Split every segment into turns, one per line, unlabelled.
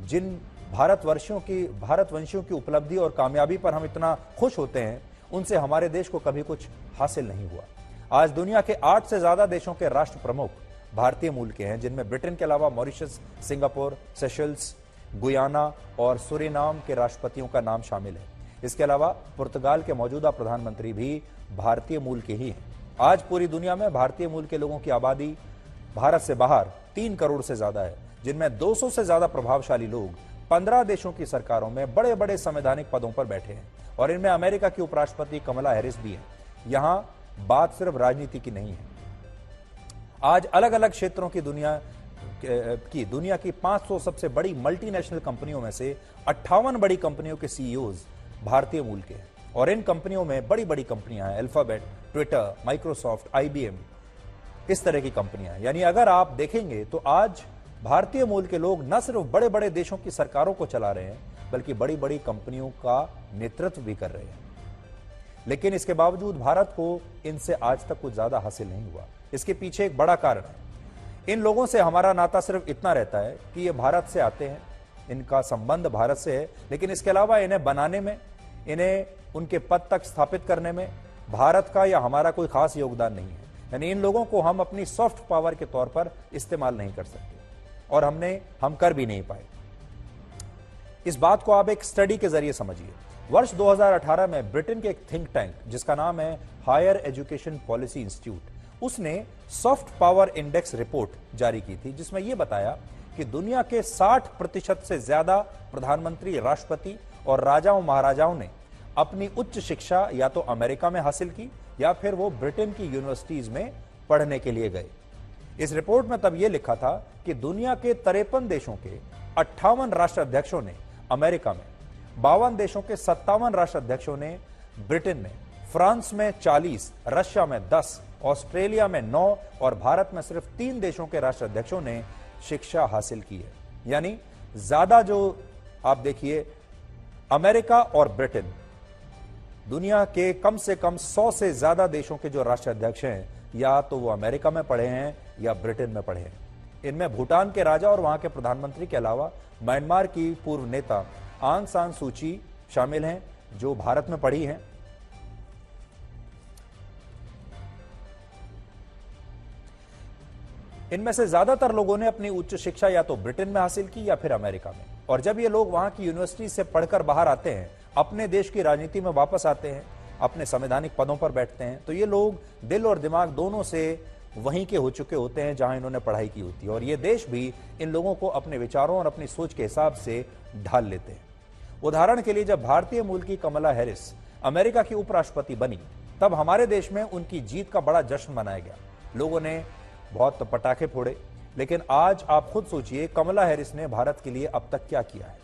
जिन भारतवंशियों की उपलब्धि और कामयाबी पर हम इतना खुश होते हैं, उनसे हमारे देश को कभी कुछ हासिल नहीं हुआ। आज दुनिया के 8 से ज्यादा देशों के राष्ट्र प्रमुख भारतीय मूल के हैं, जिनमें ब्रिटेन के अलावा मॉरिशस, सिंगापुर, सेशल्स, गुयाना और सूरीनाम के राष्ट्रपतियों का नाम शामिल है। इसके अलावा पुर्तगाल के मौजूदा प्रधानमंत्री भी भारतीय मूल के ही हैं। आज पूरी दुनिया में भारतीय मूल के लोगों की आबादी भारत से बाहर 3 करोड़ से ज्यादा है, जिनमें 200 से ज्यादा प्रभावशाली लोग 15 देशों की सरकारों में बड़े बड़े संवैधानिक पदों पर बैठे हैं और इनमें अमेरिका की उपराष्ट्रपति कमला हैरिस भी है। यहां बात सिर्फ राजनीति की नहीं है। आज अलग अलग क्षेत्रों की दुनिया की 500 सबसे बड़ी मल्टीनेशनल कंपनियों में से 58 बड़ी कंपनियों के सीईओज भारतीय मूल के हैं और इन कंपनियों में बड़ी बड़ी कंपनियां हैं, अल्फाबेट, ट्विटर, माइक्रोसॉफ्ट, IBM, इस तरह की कंपनियां हैं। यानी अगर आप देखेंगे तो आज भारतीय मूल के लोग न सिर्फ बड़े बड़े देशों की सरकारों को चला रहे हैं, बल्कि बड़ी बड़ी कंपनियों का नेतृत्व भी कर रहे हैं। लेकिन इसके बावजूद भारत को इनसे आज तक कुछ ज्यादा हासिल नहीं हुआ। इसके पीछे एक बड़ा कारण है। इन लोगों से हमारा नाता सिर्फ इतना रहता है कि ये भारत से आते हैं, इनका संबंध भारत से है, लेकिन इसके अलावा इन्हें बनाने में, इन्हें उनके पद तक स्थापित करने में भारत का या हमारा कोई खास योगदान नहीं है। यानी इन लोगों को हम अपनी सॉफ्ट पावर के तौर पर इस्तेमाल नहीं कर सकते और हम कर भी नहीं पाए। इस बात को आप एक स्टडी के जरिए समझिए। वर्ष 2018 में ब्रिटेन के एक थिंक टैंक जिसका नाम है हायर एजुकेशन पॉलिसी इंस्टीट्यूट, उसने सॉफ्ट पावर इंडेक्स रिपोर्ट जारी की थी, जिसमें यह बताया कि दुनिया के 60% से ज्यादा प्रधानमंत्री, राष्ट्रपति और राजाओं महाराजाओं ने अपनी उच्च शिक्षा या तो अमेरिका में हासिल की या फिर वो ब्रिटेन की यूनिवर्सिटीज में पढ़ने के लिए गए। इस रिपोर्ट में तब यह लिखा था कि दुनिया के 53 देशों के 58 राष्ट्राध्यक्षों ने अमेरिका में, 52 देशों के 57 राष्ट्राध्यक्षों ने ब्रिटेन में, फ्रांस में 40, रशिया में 10, ऑस्ट्रेलिया में 9 और भारत में सिर्फ 3 देशों के राष्ट्राध्यक्षों ने शिक्षा हासिल की है। यानी ज्यादा जो आप देखिए, अमेरिका और ब्रिटेन दुनिया के कम से कम 100 से ज्यादा देशों के जो राष्ट्राध्यक्ष हैं, या तो वो अमेरिका में पढ़े हैं या ब्रिटेन में पढ़े हैं। इनमें भूटान के राजा और वहां के प्रधानमंत्री के अलावा म्यांमार की पूर्व नेता आंग सान सूची शामिल हैं, जो भारत में पढ़ी हैं। इनमें से ज्यादातर लोगों ने अपनी उच्च शिक्षा या तो ब्रिटेन में हासिल की या फिर अमेरिका में। और जब ये लोग वहां की यूनिवर्सिटी से पढ़कर बाहर आते हैं, अपने देश की राजनीति में वापस आते हैं, अपने संवैधानिक पदों पर बैठते हैं, तो ये लोग दिल और दिमाग दोनों से वहीं के हो चुके होते हैं जहां इन्होंने पढ़ाई की होती है और ये देश भी इन लोगों को अपने विचारों और अपनी सोच के हिसाब से ढाल लेते हैं। उदाहरण के लिए, जब भारतीय मूल की कमला हैरिस अमेरिका की उपराष्ट्रपति बनी, तब हमारे देश में उनकी जीत का बड़ा जश्न मनाया गया। लोगों ने बहुत पटाखे फोड़े। लेकिन आज आप खुद सोचिए, कमला हैरिस ने भारत के लिए अब तक क्या किया है।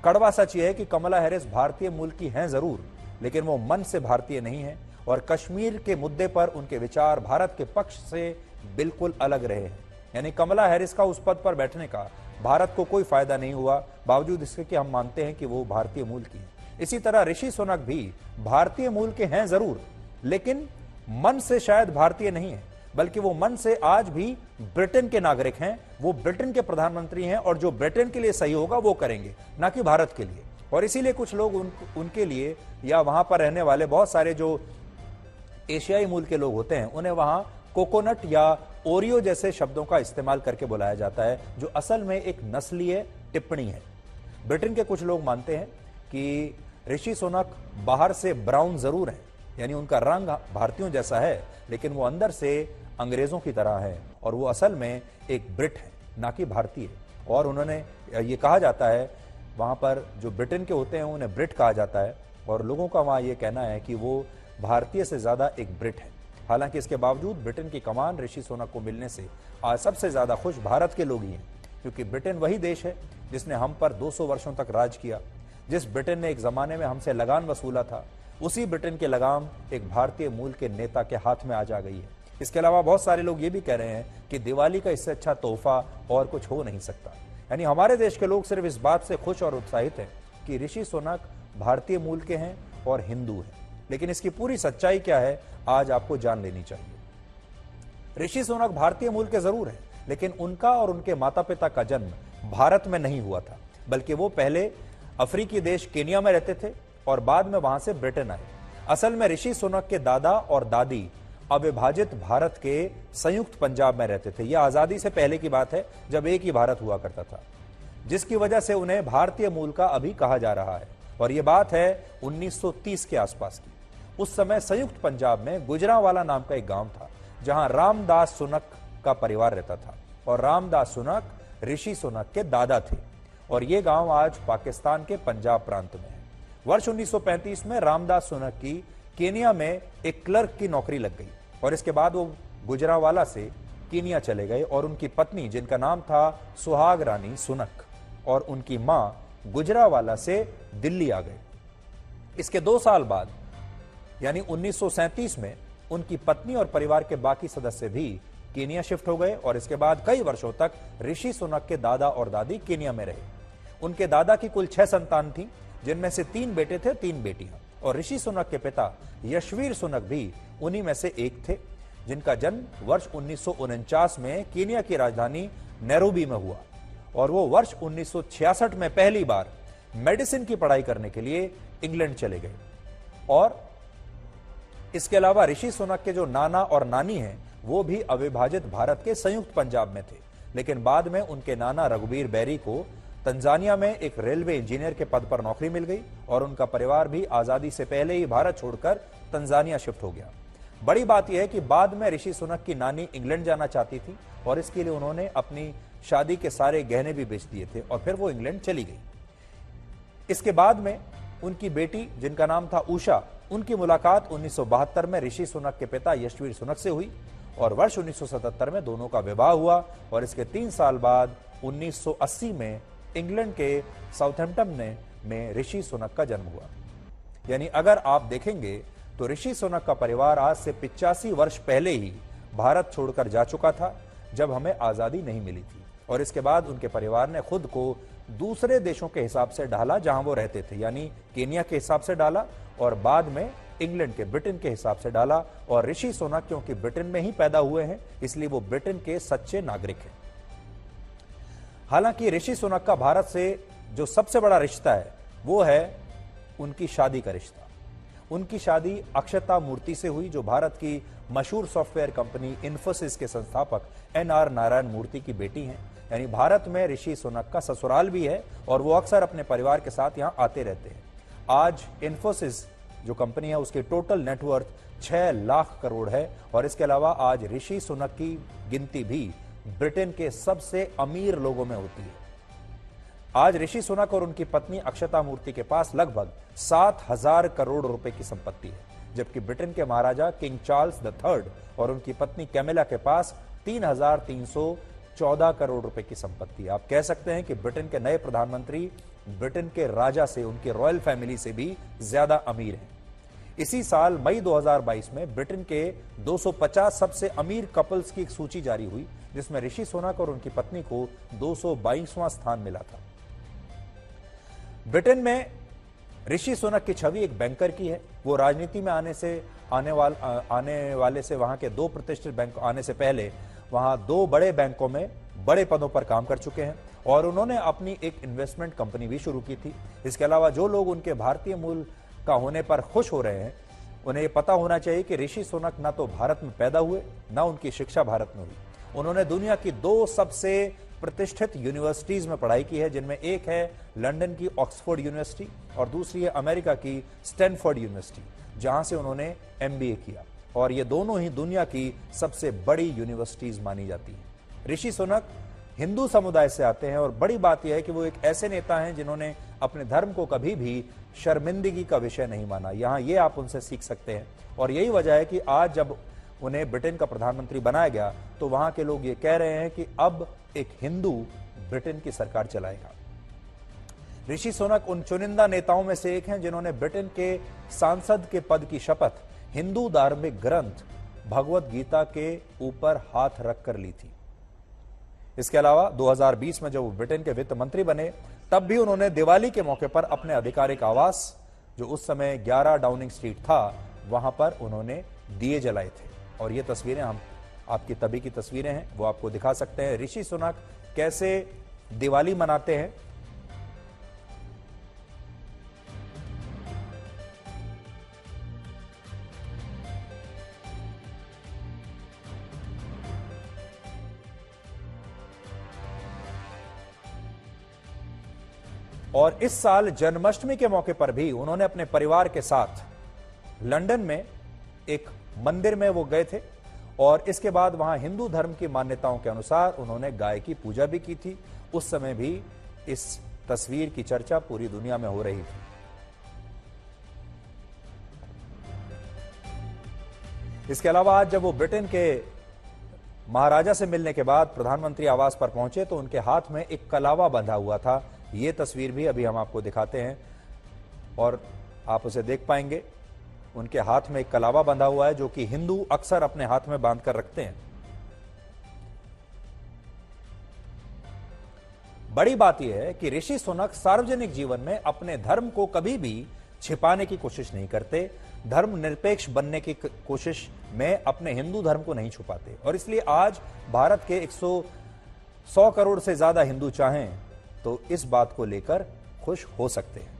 कड़वा सच यह है कि कमला हैरिस भारतीय मूल की हैं जरूर, लेकिन वो मन से भारतीय नहीं है और कश्मीर के मुद्दे पर उनके विचार भारत के पक्ष से बिल्कुल अलग रहे हैं। यानी कमला हैरिस का उस पद पर बैठने का भारत को कोई फायदा नहीं हुआ, बावजूद इसके कि हम मानते हैं कि वो भारतीय मूल की है। इसी तरह ऋषि सुनक भी भारतीय मूल के हैं जरूर, लेकिन मन से शायद भारतीय नहीं है, बल्कि वो मन से आज भी ब्रिटेन के नागरिक हैं। वो ब्रिटेन के प्रधानमंत्री हैं और जो ब्रिटेन के लिए सही होगा वो करेंगे, ना कि भारत के लिए। और इसीलिए कुछ लोग उनके लिए, या वहां पर रहने वाले बहुत सारे जो एशियाई मूल के लोग होते हैं, उन्हें वहां कोकोनट या ओरियो जैसे शब्दों का इस्तेमाल करके बुलाया जाता है, जो असल में एक नस्लीय टिप्पणी है। ब्रिटेन के कुछ लोग मानते हैं कि ऋषि सुनक बाहर से ब्राउन जरूर है, यानी उनका रंग भारतीयों जैसा है, लेकिन वो अंदर से अंग्रेजों की तरह है और वो असल में एक ब्रिट है, ना कि भारतीय। और उन्होंने ये कहा जाता है, वहां पर जो ब्रिटेन के होते हैं उन्हें ब्रिट कहा जाता है और लोगों का वहां ये कहना है कि वो भारतीय से ज्यादा एक ब्रिट है। हालांकि इसके बावजूद ब्रिटेन की कमान ऋषि सुनक को मिलने से आज सबसे ज्यादा खुश भारत के लोग ही हैं, क्योंकि ब्रिटेन वही देश है जिसने हम पर 200 वर्षों तक राज किया। जिस ब्रिटेन ने एक जमाने में हमसे लगान वसूला था, उसी ब्रिटेन के लगाम एक भारतीय मूल के नेता के हाथ में आज आ गई है। इसके अलावा बहुत सारे लोग ये भी कह रहे हैं कि दिवाली का इससे अच्छा तोहफा और कुछ हो नहीं सकता। यानी हमारे देश के लोग सिर्फ इस बात से खुश और उत्साहित हैं कि ऋषि सुनक भारतीय मूल के हैं और हिंदू हैं, लेकिन इसकी पूरी सच्चाई क्या है आज आपको जान लेनी चाहिए। ऋषि सुनक भारतीय मूल के जरूर हैं, लेकिन उनका और उनके माता पिता का जन्म भारत में नहीं हुआ था। बल्कि वो पहले अफ्रीकी देश केनिया में रहते थे और बाद में वहां से ब्रिटेन आए। असल में ऋषि सुनक के दादा और दादी अविभाजित भारत के संयुक्त पंजाब में रहते थे। यह आजादी से पहले की बात है, जब एक ही भारत हुआ करता था, जिसकी वजह से उन्हें भारतीय मूल का अभी कहा जा रहा है। और यह बात है 1930 के आसपास की। उस समय संयुक्त पंजाब में गुजरांवाला नाम का एक गांव था, जहां रामदास सुनक का परिवार रहता था और रामदास सुनक ऋषि सुनक के दादा थे। और यह गांव आज पाकिस्तान के पंजाब प्रांत में है। वर्ष 1935 में रामदास सुनक की केनिया में एक क्लर्क की नौकरी लग गई और इसके बाद वो गुजरांवाला से केनिया चले गए और उनकी पत्नी, जिनका नाम था सुहाग रानी सुनक, और उनकी मां गुजरांवाला से दिल्ली आ गए। इसके 2 साल बाद यानी 1937 में उनकी पत्नी और परिवार के बाकी सदस्य भी केनिया शिफ्ट हो गए और इसके बाद कई वर्षों तक ऋषि सुनक के दादा और दादी केनिया में रहे। उनके दादा की कुल 6 संतान थी, जिनमें से 3 बेटे थे, 3 बेटियां। और ऋषि सुनक के पिता यशवीर सुनक भी उन्हीं में से एक थे, जिनका जन्म वर्ष 1949 में केनिया की राजधानी नैरोबी में हुआ और वो वर्ष 1966 में पहली बार मेडिसिन की पढ़ाई करने के लिए इंग्लैंड चले गए। और इसके अलावा ऋषि सुनक के जो नाना और नानी हैं, वो भी अविभाजित भारत के संयुक्त पंजाब में थे, लेकिन बाद में उनके नाना रघुबीर बैरी को तंजानिया में एक रेलवे इंजीनियर के पद पर नौकरी मिल गई और उनका परिवार भी आजादी से पहले ही भारत छोड़कर तंजानिया शिफ्ट हो गया। बड़ी बात यह है कि बाद में ऋषि सुनक की नानी इंग्लैंड जाना चाहती थी और इसके लिए उन्होंने अपनी शादी के सारे गहने भी बेच दिए थे और फिर वो इंग्लैंड चली गई। इसके बाद में उनकी बेटी, जिनका नाम था उषा, उनकी मुलाकात 1972 में ऋषि सुनक के पिता यशवीर सुनक से हुई और वर्ष 1977 में दोनों का विवाह हुआ और इसके 3 साल बाद 1980 में इंग्लैंड के साउथहैम्पटन में ऋषि सुनक का जन्म हुआ। यानी अगर आप देखेंगे तो ऋषि सुनक का परिवार आज से 85 वर्ष पहले ही भारत छोड़कर जा चुका था, जब हमें आजादी नहीं मिली थी। और इसके बाद उनके परिवार ने खुद को दूसरे देशों के हिसाब से ढाला जहां वो रहते थे, यानी केनिया के हिसाब से डाला और बाद में इंग्लैंड के, ब्रिटेन के हिसाब से डाला। और ऋषि सुनक क्योंकि ब्रिटेन में ही पैदा हुए हैं, इसलिए वो ब्रिटेन के सच्चे नागरिक हैं। हालांकि ऋषि सुनक का भारत से जो सबसे बड़ा रिश्ता है वो है उनकी शादी का रिश्ता। उनकी शादी अक्षता मूर्ति से हुई, जो भारत की मशहूर सॉफ्टवेयर कंपनी इन्फोसिस के संस्थापक NR नारायण मूर्ति की बेटी हैं। यानी भारत में ऋषि सुनक का ससुराल भी है और वो अक्सर अपने परिवार के साथ यहां आते रहते हैं। आज इन्फोसिस जो कंपनी है, उसकी टोटल नेटवर्थ 6 लाख करोड़ है और इसके अलावा आज ऋषि सुनक की गिनती भी ब्रिटेन के सबसे अमीर लोगों में होती है। आज ऋषि सुनक और उनकी पत्नी अक्षता मूर्ति के पास लगभग 7,000 करोड़ रुपए की संपत्ति है, जबकि ब्रिटेन के महाराजा किंग चार्ल्स III और उनकी पत्नी कैमिला के पास 3,314 करोड़ रुपए की संपत्ति है। आप कह सकते हैं कि ब्रिटेन के नए प्रधानमंत्री ब्रिटेन के राजा से, उनके रॉयल फैमिली से भी ज्यादा अमीर हैं। इसी साल मई 2022 में ब्रिटेन के 250 सबसे अमीर कपल्स की एक सूची जारी हुई, जिसमें ऋषि सुनक और उनकी पत्नी को 222वां स्थान मिला था। ब्रिटेन में ऋषि सुनक की छवि एक बैंकर की है। वो राजनीति में आने वाले से वहां के 2 प्रतिष्ठित बैंक आने से पहले वहां 2 बड़े बैंकों में बड़े पदों पर काम कर चुके हैं और उन्होंने अपनी एक इन्वेस्टमेंट कंपनी भी शुरू की थी। इसके अलावा जो लोग उनके भारतीय मूल का होने पर खुश हो रहे हैं, उन्हें यह पता होना चाहिए कि ऋषि सुनक ना तो भारत में पैदा हुए, ना उनकी शिक्षा भारत में हुई। उन्होंने दुनिया की 2 सबसे प्रतिष्ठित यूनिवर्सिटीज में पढ़ाई की है, जिनमें एक है लंदन की ऑक्सफोर्ड यूनिवर्सिटी और दूसरी है अमेरिका की स्टैनफोर्ड यूनिवर्सिटी, जहां से उन्होंने MBA किया और ये दोनों ही दुनिया की सबसे बड़ी यूनिवर्सिटीज मानी जाती हैं। ऋषि सुनक हिंदू समुदाय से आते हैं और बड़ी बात यह है कि वो एक ऐसे नेता हैं जिन्होंने अपने धर्म को कभी भी शर्मिंदगी का विषय नहीं माना। यहां ये आप उनसे सीख सकते हैं और यही वजह है कि आज जब उन्हें ब्रिटेन का प्रधानमंत्री बनाया गया तो वहां के लोग ये कह रहे हैं कि अब एक हिंदू ब्रिटेन की सरकार चलाएगा। ऋषि सुनक उन चुनिंदा नेताओं में से एक हैं जिन्होंने ब्रिटेन के सांसद के पद की शपथ हिंदू धार्मिक ग्रंथ भगवत गीता के ऊपर हाथ रखकर ली थी। इसके अलावा 2020 में जब वो ब्रिटेन के वित्त मंत्री बने, तब भी उन्होंने दिवाली के मौके पर अपने आधिकारिक आवास, जो उस समय 11 डाउनिंग स्ट्रीट था, वहां पर उन्होंने दिए जलाए थे। और ये तस्वीरें हम आपकी तभी की तस्वीरें हैं, वो आपको दिखा सकते हैं ऋषि सुनक कैसे दिवाली मनाते हैं। और इस साल जन्माष्टमी के मौके पर भी उन्होंने अपने परिवार के साथ लंदन में एक मंदिर में वो गए थे और इसके बाद वहां हिंदू धर्म की मान्यताओं के अनुसार उन्होंने गाय की पूजा भी की थी। उस समय भी इस तस्वीर की चर्चा पूरी दुनिया में हो रही थी। इसके अलावा आज जब वो ब्रिटेन के महाराजा से मिलने के बाद प्रधानमंत्री आवास पर पहुंचे तो उनके हाथ में एक कलावा बंधा हुआ था। ये तस्वीर भी अभी हम आपको दिखाते हैं और आप उसे देख पाएंगे। उनके हाथ में एक कलावा बंधा हुआ है जो कि हिंदू अक्सर अपने हाथ में बांध कर रखते हैं। बड़ी बात यह है कि ऋषि सुनक सार्वजनिक जीवन में अपने धर्म को कभी भी छिपाने की कोशिश नहीं करते, धर्म निरपेक्ष बनने की कोशिश में अपने हिंदू धर्म को नहीं छुपाते और इसलिए आज भारत के 100 करोड़ से ज्यादा हिंदू चाहें तो इस बात को लेकर खुश हो सकते हैं।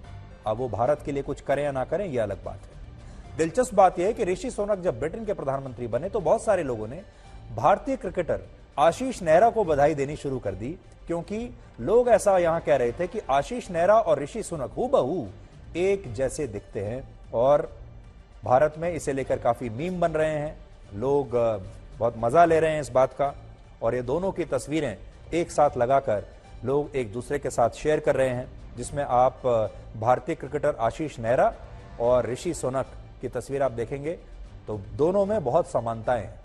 अब वो भारत के लिए कुछ करें या ना करें यह अलग बात है। दिलचस्प बात यह है कि ऋषि सुनक जब ब्रिटेन के प्रधानमंत्री बने तो बहुत सारे लोगों ने भारतीय क्रिकेटर आशीष नेहरा को बधाई देनी शुरू कर दी, क्योंकि लोग ऐसा यहां कह रहे थे कि आशीष नेहरा और ऋषि सुनक हूबहू एक जैसे दिखते हैं और भारत में इसे लेकर काफी मीम बन रहे हैं। लोग बहुत मजा ले रहे हैं इस बात का और ये दोनों की तस्वीरें एक साथ लगाकर लोग एक दूसरे के साथ शेयर कर रहे हैं, जिसमें आप भारतीय क्रिकेटर आशीष नेहरा और ऋषि सुनक की तस्वीर आप देखेंगे तो दोनों में बहुत समानताएं हैं।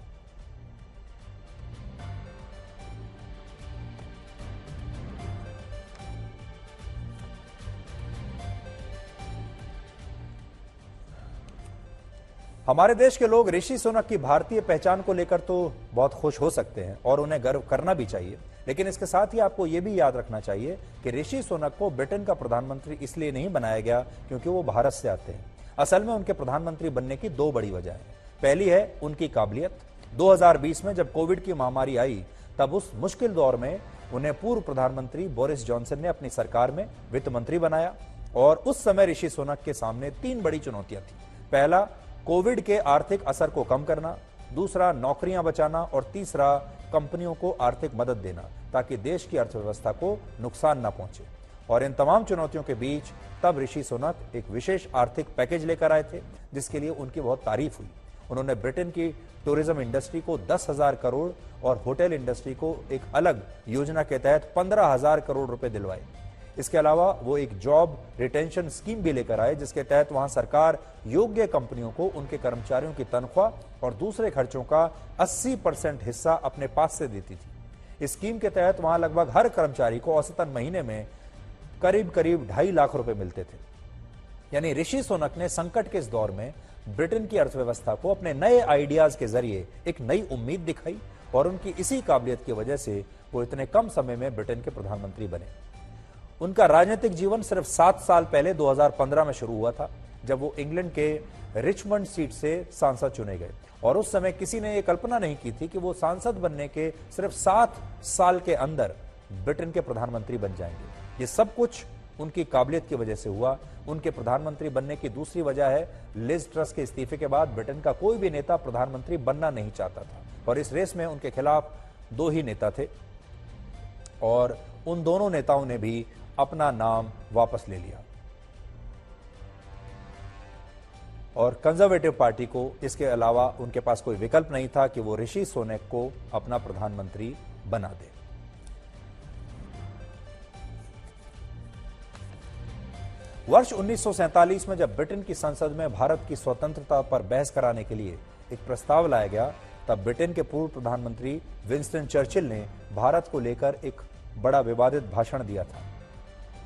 हमारे देश के लोग ऋषि सुनक की भारतीय पहचान को लेकर तो बहुत खुश हो सकते हैं और उन्हें गर्व करना भी चाहिए, लेकिन इसके साथ ही आपको यह भी याद रखना चाहिए कि ऋषि सुनक को ब्रिटेन का प्रधानमंत्री इसलिए नहीं बनाया गया क्योंकि वो भारत से आते हैं। असल में उनके प्रधानमंत्री बनने की दो बड़ी वजह है। पहली है उनकी काबिलियत। 2020 में जब कोविड की महामारी आई तब उस मुश्किल दौर में उन्हें पूर्व प्रधानमंत्री बोरिस जॉनसन ने अपनी सरकार में वित्त मंत्री बनाया और उस समय ऋषि सुनक के सामने 3 बड़ी चुनौतियां थी। पहला, कोविड के आर्थिक असर को कम करना, दूसरा नौकरियां बचाना और तीसरा कंपनियों को आर्थिक मदद देना ताकि देश की अर्थव्यवस्था को नुकसान न पहुंचे। और इन तमाम चुनौतियों के बीच तब ऋषि सुनक एक विशेष आर्थिक पैकेज लेकर आए थे जिसके लिए उनकी बहुत तारीफ हुई। उन्होंने ब्रिटेन की टूरिज्म इंडस्ट्री को 10,000 करोड़ और होटल इंडस्ट्री को एक अलग योजना के तहत 15,000 करोड़ रुपए दिलवाए। इसके अलावा वो एक जॉब रिटेंशन स्कीम भी लेकर आए जिसके तहत वहां सरकार योग्य कंपनियों को उनके कर्मचारियों की तनख्वाह और दूसरे खर्चों का 80% हिस्सा अपने पास से देती थी। इस स्कीम के तहत वहां लगभग हर कर्मचारी को औसतन महीने में करीब 2.5 लाख रुपए मिलते थे। यानी ऋषि सुनक ने संकट के इस दौर में ब्रिटेन की अर्थव्यवस्था को अपने नए आइडियाज के जरिए एक नई उम्मीद दिखाई और उनकी इसी काबिलियत की वजह से वो इतने कम समय में ब्रिटेन के प्रधानमंत्री बने। उनका राजनीतिक जीवन सिर्फ 7 साल पहले 2015 में शुरू हुआ था जब वो इंग्लैंड के रिचमंड सीट से सांसद चुने गए और उस समय किसी ने यह कल्पना नहीं की थी कि वो सांसद बनने के सिर्फ 7 साल के अंदर ब्रिटेन के प्रधानमंत्री बन जाएंगे। ये सब कुछ उनकी काबिलियत की वजह से हुआ। उनके प्रधानमंत्री बनने की दूसरी वजह है लिज ट्रस के इस्तीफे के बाद ब्रिटेन का कोई भी नेता प्रधानमंत्री बनना नहीं चाहता था और इस रेस में उनके खिलाफ 2 ही नेता थे और उन दोनों नेताओं ने भी अपना नाम वापस ले लिया और कंजर्वेटिव पार्टी को इसके अलावा उनके पास कोई विकल्प नहीं था कि वो ऋषि सुनक को अपना प्रधानमंत्री बना दे। वर्ष 1947 में जब ब्रिटेन की संसद में भारत की स्वतंत्रता पर बहस कराने के लिए एक प्रस्ताव लाया गया तब ब्रिटेन के पूर्व प्रधानमंत्री विंस्टन चर्चिल ने भारत को लेकर एक बड़ा विवादित भाषण दिया था।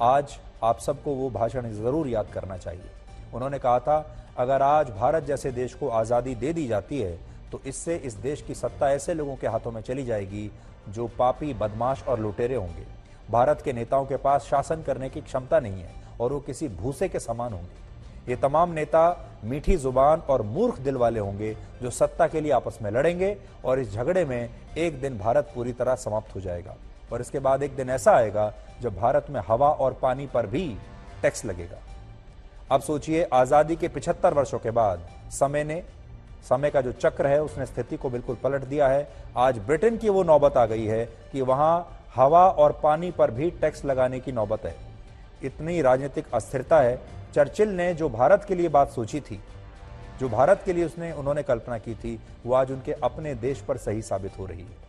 आज आप सबको वो भाषण जरूर याद करना चाहिए। उन्होंने कहा था, अगर आज भारत जैसे देश को आजादी दे दी जाती है तो इससे इस देश की सत्ता ऐसे लोगों के हाथों में चली जाएगी जो पापी, बदमाश और लुटेरे होंगे। भारत के नेताओं के पास शासन करने की क्षमता नहीं है और वो किसी भूसे के समान होंगे। ये तमाम नेता मीठी जुबान और मूर्ख दिल वाले होंगे जो सत्ता के लिए आपस में लड़ेंगे और इस झगड़े में एक दिन भारत पूरी तरह समाप्त हो जाएगा और इसके बाद एक दिन ऐसा आएगा जब भारत में हवा और पानी पर भी टैक्स लगेगा। अब सोचिए, आजादी के 75 वर्षों के बाद समय का जो चक्र है उसने स्थिति को बिल्कुल पलट दिया है। आज ब्रिटेन की वो नौबत आ गई है कि वहां हवा और पानी पर भी टैक्स लगाने की नौबत है। इतनी राजनीतिक अस्थिरता है। चर्चिल ने जो भारत के लिए बात सोची थी, जो भारत के लिए उन्होंने कल्पना की थी, वो आज उनके अपने देश पर सही साबित हो रही है।